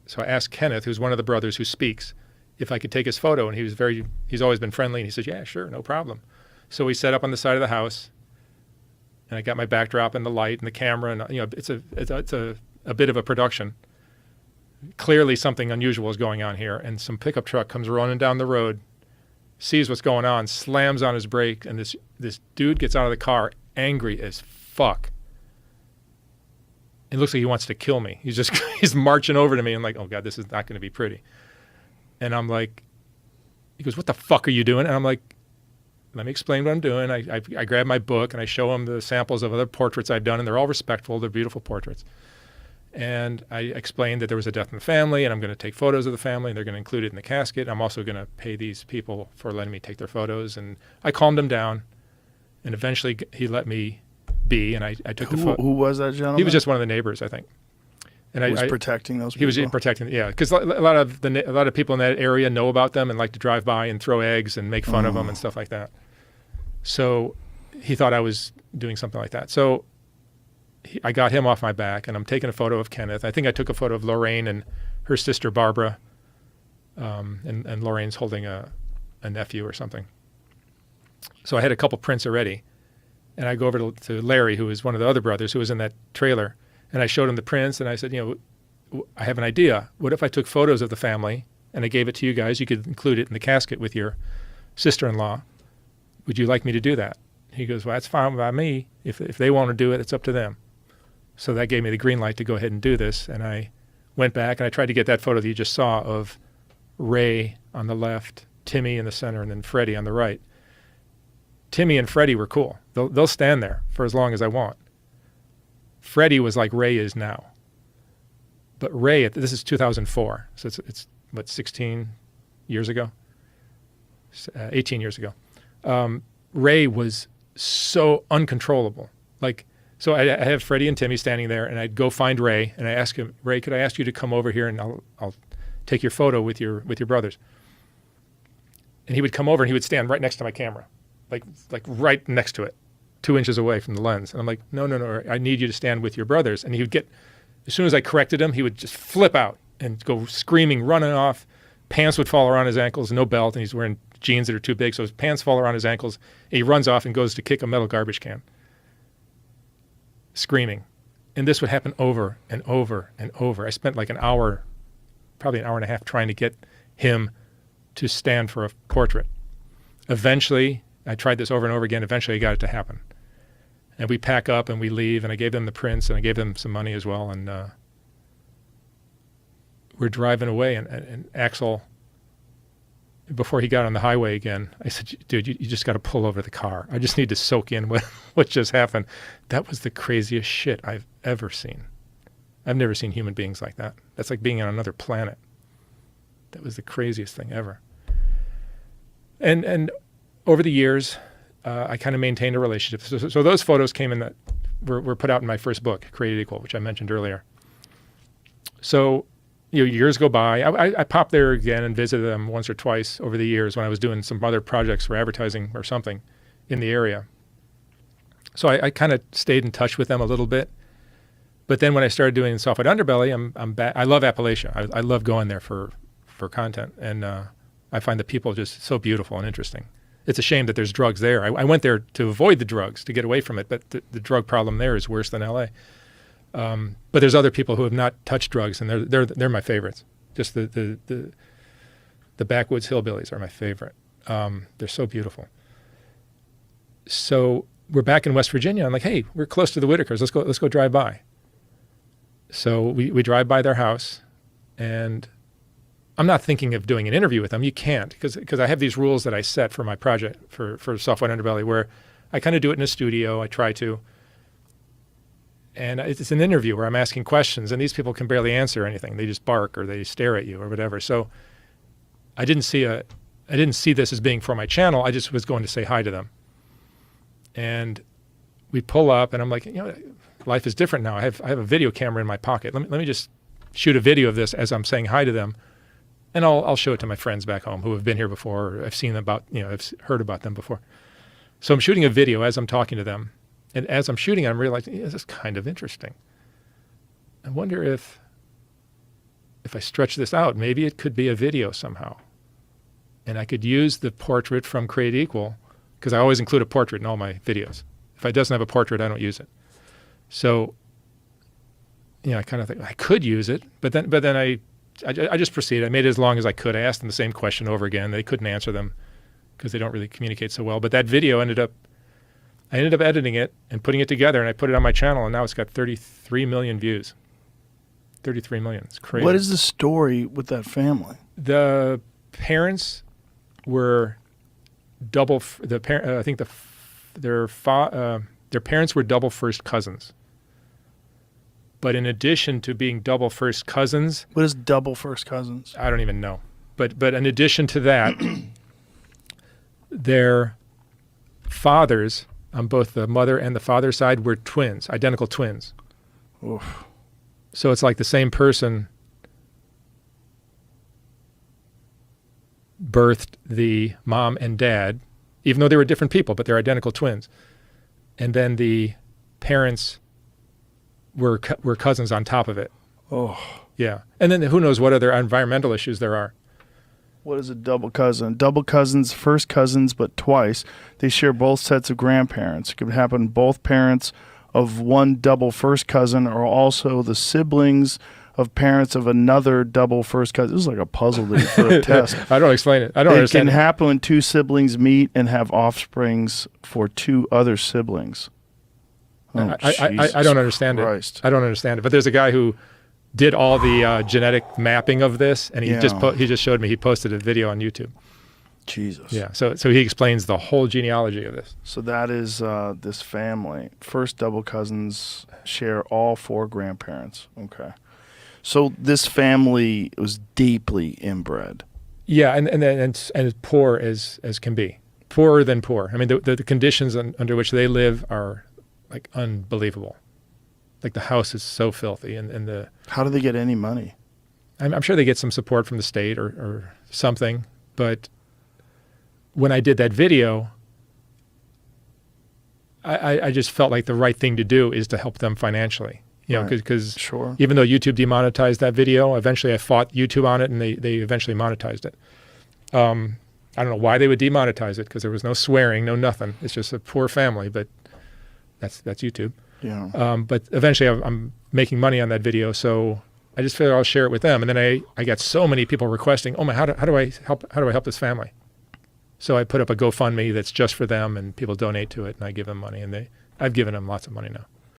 So I asked Kenneth, who's one of the brothers who speaks, if I could take his photo. And he's always been friendly. And he says, yeah, sure, no problem. So we set up on the side of the house, and I got my backdrop and the light and the camera. And, it's a bit of a production. Clearly something unusual is going on here. And some pickup truck comes running down the road, sees what's going on, slams on his brake. And this dude gets out of the car angry as fuck. It looks like he wants to kill me. He's marching over to me. I'm like, oh God, this is not going to be pretty. And I'm like, he goes, what the fuck are you doing? And I'm like, let me explain what I'm doing. I grab my book and I show him the samples of other portraits I've done, and they're all respectful. They're beautiful portraits. And I explained that there was a death in the family, and I'm going to take photos of the family, and they're going to include it in the casket. I'm also going to pay these people for letting me take their photos. And I calmed him down, and eventually he let me be, and I took the photo. Who was that gentleman? He was just one of the neighbors, I think. And he was protecting those people? He was protecting, yeah, because a lot of people in that area know about them and like to drive by and throw eggs and make fun of them and stuff like that. So he thought I was doing something like that. So I got him off my back, and I'm taking a photo of Kenneth. I think I took a photo of Lorraine and her sister Barbara, and Lorraine's holding a nephew or something. So I had a couple prints already, and I go over to Larry, who is one of the other brothers who was in that trailer, and I showed him the prints, and I said, I have an idea. What if I took photos of the family and I gave it to you guys? You could include it in the casket with your sister-in-law. Would you like me to do that? He goes, well, that's fine by me. If they want to do it, it's up to them. So that gave me the green light to go ahead and do this. And I went back and I tried to get that photo that you just saw of Ray on the left, Timmy in the center, and then Freddie on the right. Timmy and Freddie were cool. They'll stand there for as long as I want. Freddie was like Ray is now. But Ray, this is 2004. So it's what, 16 years ago? 18 years ago. Ray was so uncontrollable. So I have Freddie and Timmy standing there, and I'd go find Ray, and I ask him, Ray, could I ask you to come over here, and I'll take your photo with your brothers. And he would come over, and he would stand right next to my camera, like right next to it, 2 inches away from the lens. And I'm like, no, I need you to stand with your brothers. And he would as soon as I corrected him, he would just flip out and go screaming, running off. Pants would fall around his ankles, no belt, and he's wearing jeans that are too big, so his pants fall around his ankles, and he runs off and goes to kick a metal garbage can, screaming. And this would happen over and over and over. I spent like an hour, probably an hour and a half, trying to get him to stand for a portrait. Eventually, I tried this over and over again. Eventually, I got it to happen. And we pack up and we leave, and I gave them the prints, and I gave them some money as well, and we're driving away, and Axel, before he got on the highway again, I said, dude, you just got to pull over the car. I just need to soak in what just happened. That was the craziest shit I've ever seen. I've never seen human beings like that. That's like being on another planet. That was the craziest thing ever. And over the years, I kind of maintained a relationship. So those photos came in that were put out in my first book, Created Equal, which I mentioned earlier. So years go by. I popped there again and visited them once or twice over the years when I was doing some other projects for advertising or something in the area. So I kind of stayed in touch with them a little bit. But then when I started doing SoftWhite Underbelly, I'm back. I love Appalachia. I love going there for content. And I find the people just so beautiful and interesting. It's a shame that there's drugs there. I went there to avoid the drugs, to get away from it. But the drug problem there is worse than LA. But there's other people who have not touched drugs, and they're my favorites. Just the backwoods hillbillies are my favorite. They're so beautiful. So we're back in West Virginia. I'm like, hey, we're close to the Whittakers. Let's go drive by. So we drive by their house, and I'm not thinking of doing an interview with them. You can't, because I have these rules that I set for my project for SoftWhite Underbelly, where I kind of do it in a studio. I try to. And it's an interview where I'm asking questions, and these people can barely answer anything. They just bark or they stare at you or whatever. So I didn't see this as being for my channel. I just was going to say hi to them. And we pull up, and I'm like, life is different now. I have a video camera in my pocket. Let me just shoot a video of this as I'm saying hi to them, and I'll show it to my friends back home who have been here before, or I've seen them I've heard about them before. So I'm shooting a video as I'm talking to them. And as I'm shooting, I'm realizing, this is kind of interesting. I wonder if if I stretch this out, maybe it could be a video somehow. And I could use the portrait from Create Equal, because I always include a portrait in all my videos. If it doesn't have a portrait, I don't use it. So, I kind of think I could use it, but then I just proceeded. I made it as long as I could. I asked them the same question over again. They couldn't answer them because they don't really communicate so well. But that video I ended up editing it and putting it together, and I put it on my channel, and now it's got 33 million views. 33 million. It's crazy. What is the story with that family? The parents were double. I think their parents were double first cousins. But in addition to being double first cousins, what is double first cousins? I don't even know. But in addition to that, their fathers on both the mother and the father side were twins, identical twins. Oof. So it's like the same person birthed the mom and dad, even though they were different people, but they're identical twins. And then the parents were cousins on top of it. Oh. Yeah. And then who knows what other environmental issues there are. What is a double cousin? Double cousins, first cousins, but twice. They share both sets of grandparents. It could happen both parents of one double first cousin are also the siblings of parents of another double first cousin. This is like a puzzle for a test. I don't explain it. I don't understand. It can happen when two siblings meet and have offsprings for two other siblings. Oh, I don't understand Christ. it. I don't understand it. But there's a guy who did all the genetic mapping of this, and he just showed me. He posted a video on YouTube. Jesus. Yeah. So he explains the whole genealogy of this. So that is this family. First double cousins share all four grandparents. Okay. So this family was deeply inbred. Yeah, and as poor as can be, poorer than poor. I mean, the conditions under which they live are like unbelievable. Like the house is so filthy, and the. How do they get any money? I'm sure they get some support from the state or something, but when I did that video, I just felt like the right thing to do is to help them financially. You know, because sure. Even though YouTube demonetized that video, eventually I fought YouTube on it, and they eventually monetized it. I don't know why they would demonetize it, because there was no swearing, no nothing. It's just a poor family, but that's YouTube. Yeah. But eventually I'm making money on that video, so I just figured I'll share it with them. And then I got so many people requesting, oh my, how do I help this family? So I put up a GoFundMe that's just for them, and people donate to it, and I give them money, and I've given them lots of money now.